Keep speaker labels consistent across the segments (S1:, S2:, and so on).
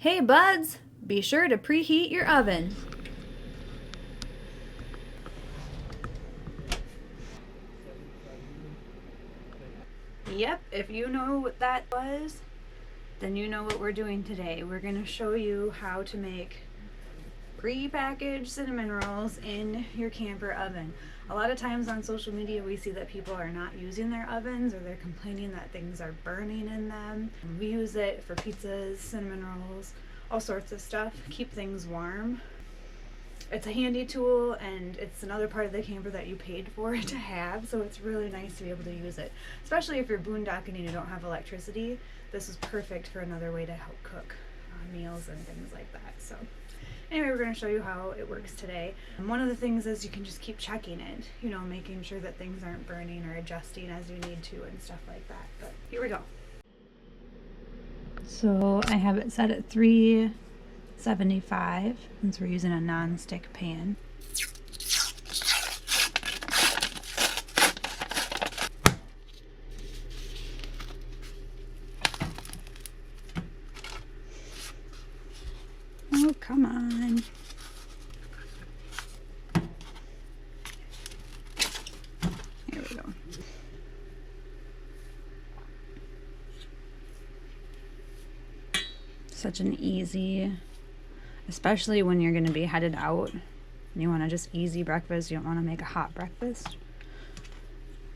S1: Hey buds, be sure to preheat your oven. Yep, if you know what that was, then you know what we're doing today. We're going to show you how to make pre-packaged cinnamon rolls in your camper oven. A lot of times on social media we see that people are not using their ovens, or they're complaining that things are burning in them. We use it for pizzas, cinnamon rolls, all sorts of stuff. Keep things warm. It's a handy tool, and it's another part of the camper that you paid for to have, so it's really nice to be able to use it. Especially if you're boondocking and you don't have electricity, this is perfect for another way to help cook meals and things like that. So anyway, we're going to show you how it works today. And one of the things is you can just keep checking it, making sure that things aren't burning or adjusting as you need to and stuff like that. But here we go. So I have it set at 375 since we're using a non-stick pan. Oh, come on. Here we go. Such an easy, especially when you're going to be headed out and you want to just easy breakfast. You don't want to make a hot breakfast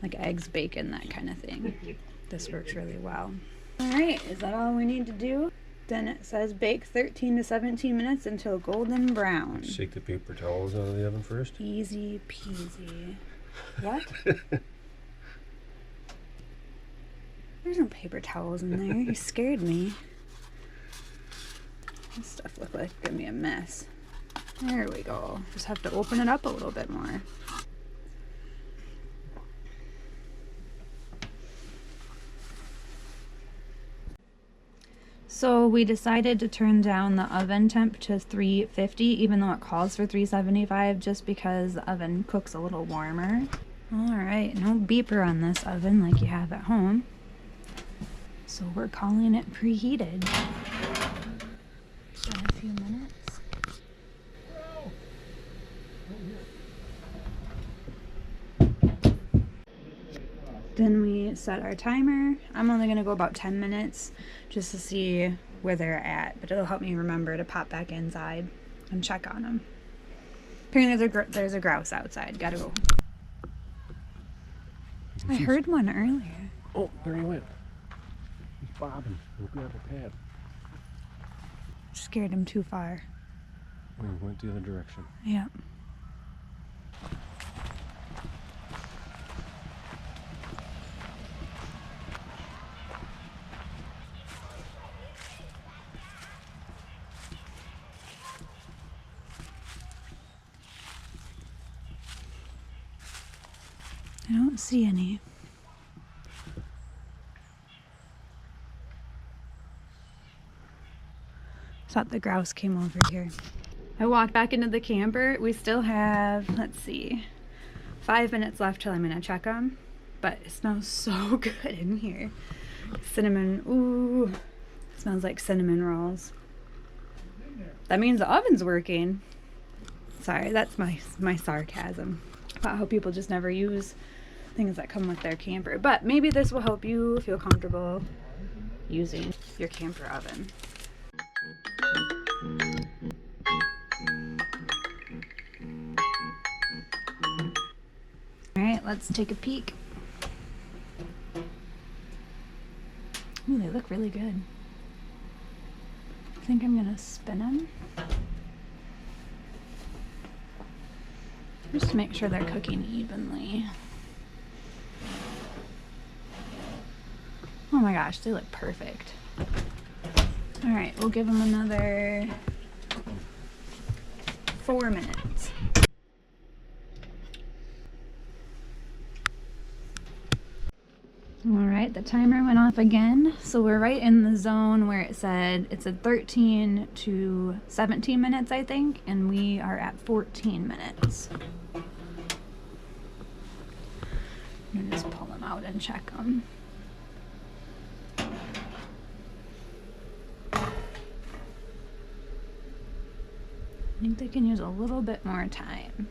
S1: like eggs, bacon, that kind of thing. This works really well. All right, is that all we need to do? Then it says bake 13 to 17 minutes until golden brown.
S2: Shake the paper towels out of the oven first.
S1: Easy peasy. What? There's no paper towels in there. You scared me. This stuff looks like it's gonna be a mess. There we go. Just have to open it up a little bit more. So we decided to turn down the oven temp to 350, even though it calls for 375, just because the oven cooks a little warmer. All right, no beeper on this oven like you have at home. So we're calling it preheated. In a few minutes. Then we set our timer. I'm only going to go about 10 minutes just to see where they're at, but it'll help me remember to pop back inside and check on them. Apparently there's a grouse outside. Gotta go. I heard one earlier.
S2: Oh, there he went. He's bobbing. We'll grab a pad.
S1: Scared him too far.
S2: We went the other direction.
S1: Yep. I don't see any. Thought the grouse came over here. I walked back into the camper. We still have, let's see, 5 minutes left till I'm gonna check them, but it smells so good in here. Cinnamon, ooh, it smells like cinnamon rolls. That means the oven's working. Sorry, that's my sarcasm about how people just never use things that come with their camper. But maybe this will help you feel comfortable using your camper oven. All right, let's take a peek. Ooh, they look really good. I think I'm gonna spin them. Just to make sure they're cooking evenly. Oh my gosh, they look perfect. All right, we'll give them another 4 minutes. All right, the timer went off again. So we're right in the zone where it said it's a 13 to 17 minutes, I think, and we are at 14 minutes. I'm gonna just pull them out and check them. think they can use a little bit more time.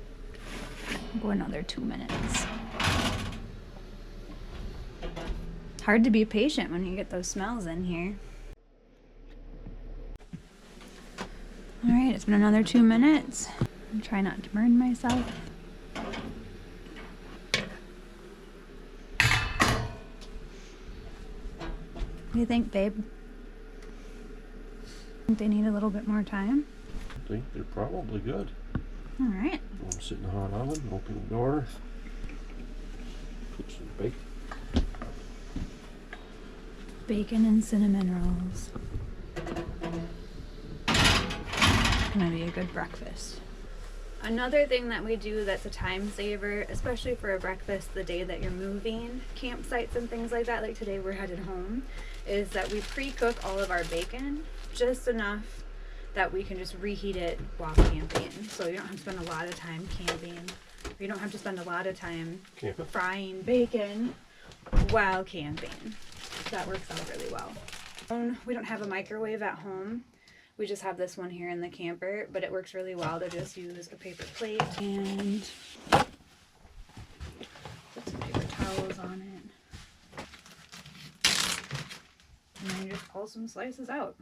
S1: Go another 2 minutes. Hard to be patient when you get those smells in here. All right, it's been another 2 minutes. I'm trying not to burn myself. What do you think, babe? Think they need a little bit more time?
S3: I think they're probably good.
S1: All right.
S3: I'm sitting in the hot oven, open the door, put some bacon.
S1: Bacon and cinnamon rolls. Gonna be a good breakfast. Another thing that we do that's a time saver, especially for a breakfast the day that you're moving, campsites and things like that, like today we're headed home, is that we pre-cook all of our bacon just enough that we can just reheat it while camping. So you don't have to spend a lot of time camping. You don't have to spend a lot of time frying bacon while camping. That works out really well. We don't have a microwave at home. We just have this one here in the camper, but it works really well to just use a paper plate and put some paper towels on it. And then you just pull some slices out.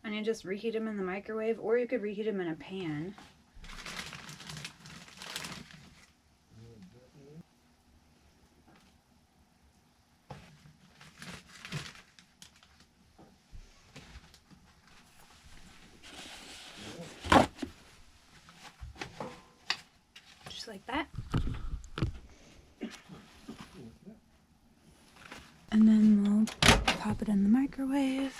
S1: And you just reheat them in the microwave, or you could reheat them in a pan. Like that. And then we'll pop it in the microwave.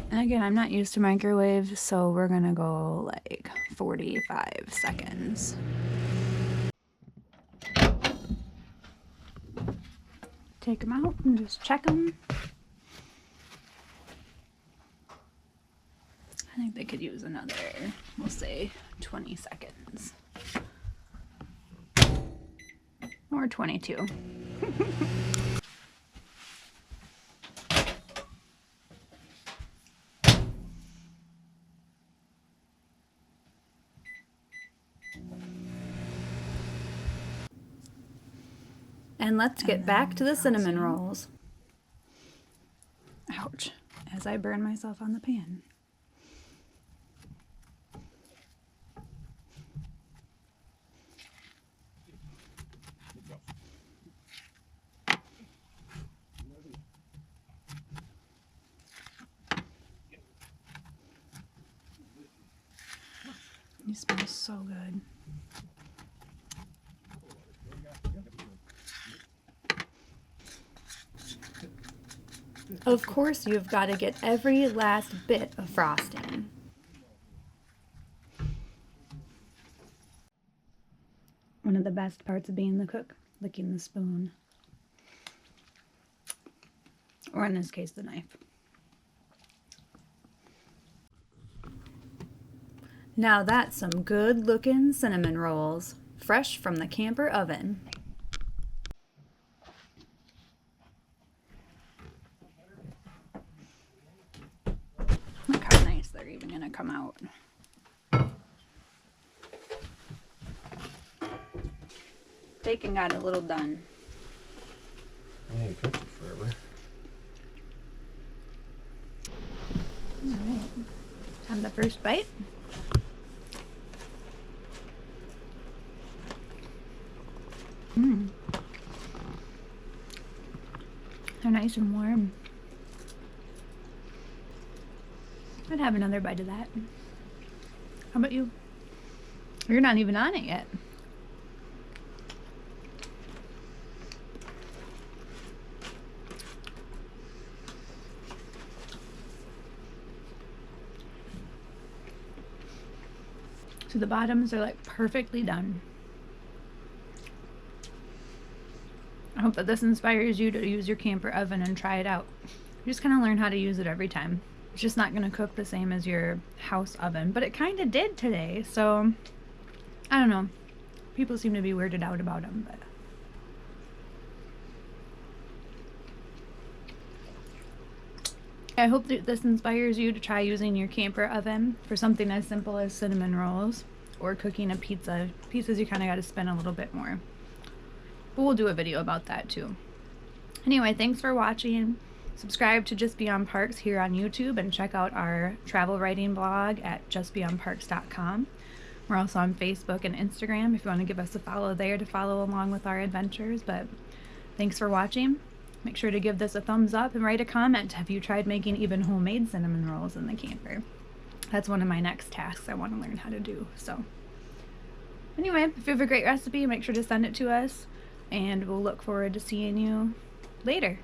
S1: And again, I'm not used to microwaves, so we're gonna go like 45 seconds. Take them out and just check them. I think they could use another, we'll say 20 seconds. Or 22. And let's get back to the cinnamon rolls. Ouch, as I burn myself on the pan. You smell so good. Of course, you've got to get every last bit of frosting. One of the best parts of being the cook, licking the spoon. Or in this case, the knife. Now that's some good looking cinnamon rolls, fresh from the camper oven. Look how nice they're even gonna come out. Bacon got a little done.
S3: Yeah, it cooked it forever.
S1: Alright, have the first bite. They're nice and warm. I'd have another bite of that. How about you? You're not even on it yet. So the bottoms are like perfectly done. I hope that this inspires you to use your camper oven and try it out. You just kind of learn how to use it every time. It's just not going to cook the same as your house oven, but it kind of did today, so I don't know. People seem to be weirded out about them, but I hope that this inspires you to try using your camper oven for something as simple as cinnamon rolls or cooking a pizza. Pizzas, you kind of got to spend a little bit more. But we'll do a video about that too. Anyway, thanks for watching. Subscribe to Just Beyond Parks here on YouTube and check out our travel writing blog at justbeyondparks.com. We're also on Facebook and Instagram if you want to give us a follow there to follow along with our adventures. But thanks for watching. Make sure to give this a thumbs up and write a comment. Have you tried making even homemade cinnamon rolls in the camper? That's one of my next tasks I want to learn how to do. So anyway, if you have a great recipe, make sure to send it to us, and we'll look forward to seeing you later.